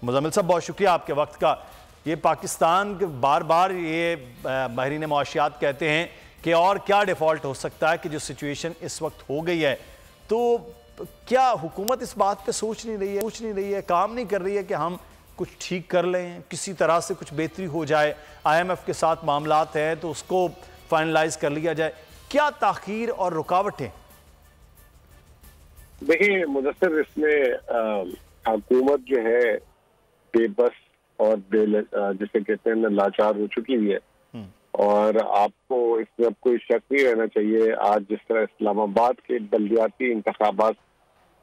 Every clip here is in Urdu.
مزمل صاحب بہت شکریہ آپ کے وقت کا. یہ پاکستان بار بار یہ ماہرین معاشیات کہتے ہیں کہ اور کیا ڈیفالٹ ہو سکتا ہے کہ جو سچویشن اس وقت ہو گئی ہے, تو کیا حکومت اس بات پہ سوچ نہیں رہی ہے, کام نہیں کر رہی ہے کہ ہم کچھ ٹھیک کر لیں, کسی طرح سے کچھ بہتری ہو جائے, IMF کے ساتھ معاملات ہیں تو اس کو فائنلائز کر لیا جائے, کیا تاخیر اور رکاوٹیں؟ دیکھیں مدثر, اس میں حکومت جو ہے بے بس اور جسے کہتے ہیں لاچار ہو چکی ہوئی ہے, اور آپ کو اس میں اب کوئی شک نہیں رہنا چاہیے. آج جس طرح اسلام آباد کے بلدیاتی انتخابات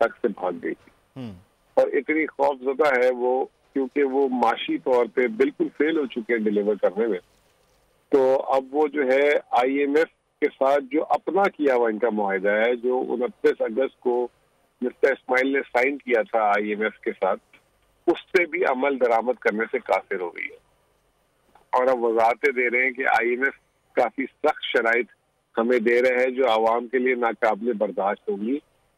تک سے بھاگ گئی تھی, اور اتنی خوف زدہ ہے وہ کیونکہ وہ معاشی طور پہ بالکل فیل ہو چکے ہیں ڈیلیور کرنے میں. تو اب وہ جو ہے IMF کے ساتھ جو اپنا کیا ہوا ان کا معاہدہ ہے, جو 29 اگست کو مسٹر اسماعیل نے سائن کیا تھا IMF کے ساتھ, اس سے بھی عمل درآمد کرنے سے قاصر ہو گئی ہے. اور اب وضاحتیں دے رہے ہیں کہ IMF کافی سخت شرائط ہمیں دے رہے ہیں جو عوام کے لیے ناقابل برداشت ہوگی.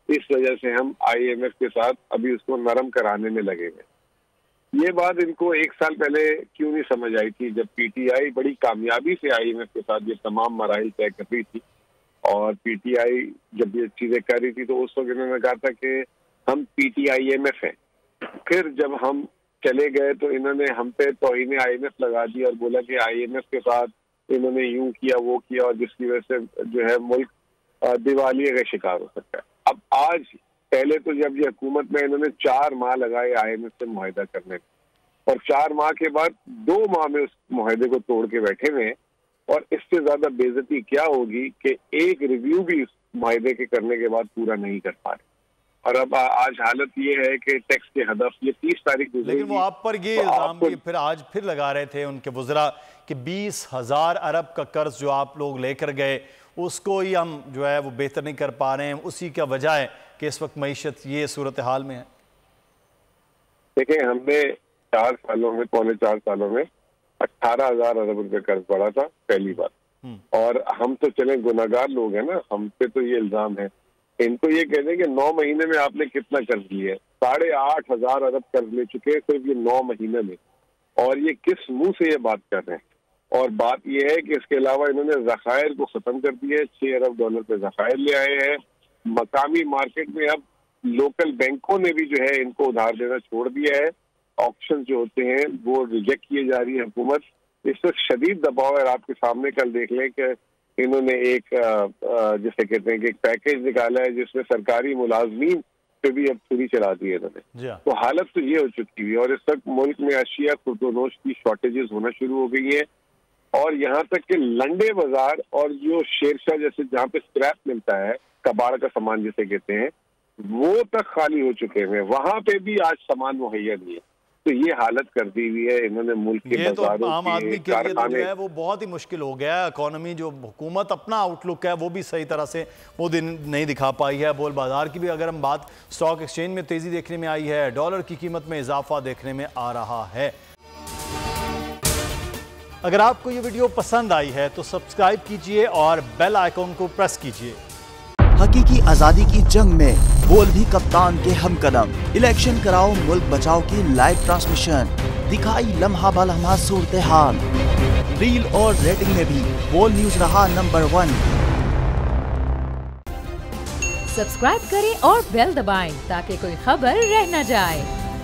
اس وجہ سے ہم IMF کے ساتھ ابھی اس کو نرم کرانے میں لگے ہیں. یہ بات ان کو 1 سال پہلے کیوں نہیں سمجھ آئی تھی, جب PTI بڑی کامیابی سے IMF کے ساتھ یہ تمام مراحل طے کر رہی تھی, اور PTI جب یہ چیزیں کر رہی تھی تو اس وقت انہوں نے کہا تھا کہ ہم PTIMF ہیں. پھر جب ہم چلے گئے تو انہوں نے ہم پہ توہین IMF لگا دی اور بولا کہ IMF کے ساتھ انہوں نے یوں کیا وہ کیا, اور جس کی وجہ سے جو ہے ملک دیوالیے کا شکار ہو سکتا ہے. اب آج پہلے تو جب یہ حکومت میں انہوں نے 4 ماہ لگائے IMF سے معاہدہ کرنے میں, اور 4 ماہ کے بعد 2 ماہ میں اس معاہدے کو توڑ کے بیٹھے ہوئے ہیں. اور اس سے زیادہ بے عزتی کیا ہوگی کہ ایک ریویو بھی اس معاہدے کے کرنے کے بعد پورا نہیں کر پا رہے. اور اب آج حالت یہ ہے کہ ٹیکس کے ہدف یہ 30 تاریخ گزرے گی. لیکن وہ آپ پر یہ الزام بھی پھر آج پھر لگا رہے تھے ان کے وزراء کہ 20,000 ارب کا قرض جو آپ لوگ لے کر گئے اس کو ہی ہم جو ہے وہ بہتر نہیں کر پا رہے ہیں, اسی کا وجہ ہے کہ اس وقت معیشت یہ صورتحال میں ہے. دیکھیں, ہم نے 4 سالوں میں 4.25 سالوں میں 18,000 ارب روپے قرض پڑا تھا پہلی بار, اور ہم تو چلیں گناہگار لوگ ہیں نا, ہم پہ تو یہ الزام ہے. ان کو یہ کہتے ہیں کہ 9 مہینے میں آپ نے کتنا قرض لیا ہے, 8,500 ارب قرض لے چکے صرف یہ 9 مہینے میں, اور یہ کس منہ سے یہ بات کر رہے ہیں. اور بات یہ ہے کہ اس کے علاوہ انہوں نے ذخائر کو ختم کر دیا ہے, $6 ارب پہ ذخائر لے آئے ہیں. مقامی مارکیٹ میں اب لوکل بینکوں نے بھی جو ہے ان کو ادھار دینا چھوڑ دیا ہے. آپشن جو ہوتے ہیں وہ ریجیکٹ کیے جا رہی ہے حکومت. اس وقت شدید دباؤ ہے. آپ کے سامنے کل دیکھ لیں کہ انہوں نے ایک جسے کہتے ہیں کہ ایک پیکیج نکالا ہے جس میں سرکاری ملازمین پہ بھی اب چھری چلا دی ہے انہوں نے. تو حالت تو یہ ہو چکی ہوئی ہے, اور اس وقت ملک میں اشیاء خردونوش کی شارٹیجز ہونا شروع ہو گئی ہیں, اور یہاں تک کہ لنڈے بازار اور جو شیرشاہ جیسے جہاں پہ اسکریپ ملتا ہے, کباڑ کا سامان جسے کہتے ہیں, وہ تک خالی ہو چکے ہیں. وہاں پہ بھی آج سامان مہیا نہیں ہے. تو یہ حالت کر دی ہوئی ہے انہوں نے ملک کے یہ تو بازاروں عام آدمی کے لیے تو جو ہے وہ بہت ہی مشکل ہو گیا ہے. اکانومی جو حکومت اپنا آؤٹ لک ہے وہ بھی صحیح طرح سے وہ دن نہیں دکھا پائی ہے. بول بازار کی بھی اگر ہم بات, سٹاک ایکسچینج میں تیزی دیکھنے میں آئی ہے, ڈالر کی قیمت میں اضافہ دیکھنے میں آ رہا ہے. اگر آپ کو یہ ویڈیو پسند آئی ہے تو سبسکرائب کیجئے اور بیل آئیکن کو پریس کیجئے. حقیقی آزادی کی جنگ میں بول بھی کپتان کے ہم قدم. الیکشن کراؤ ملک بچاؤ کی لائیو ٹرانسمیشن, دکھائی لمحہ بلمحہ صورتحال. ریل اور ریٹنگ میں بھی بول نیوز رہا نمبر 1. سبسکرائب کریں اور بیل دبائیں تاکہ کوئی خبر رہ نہ جائے.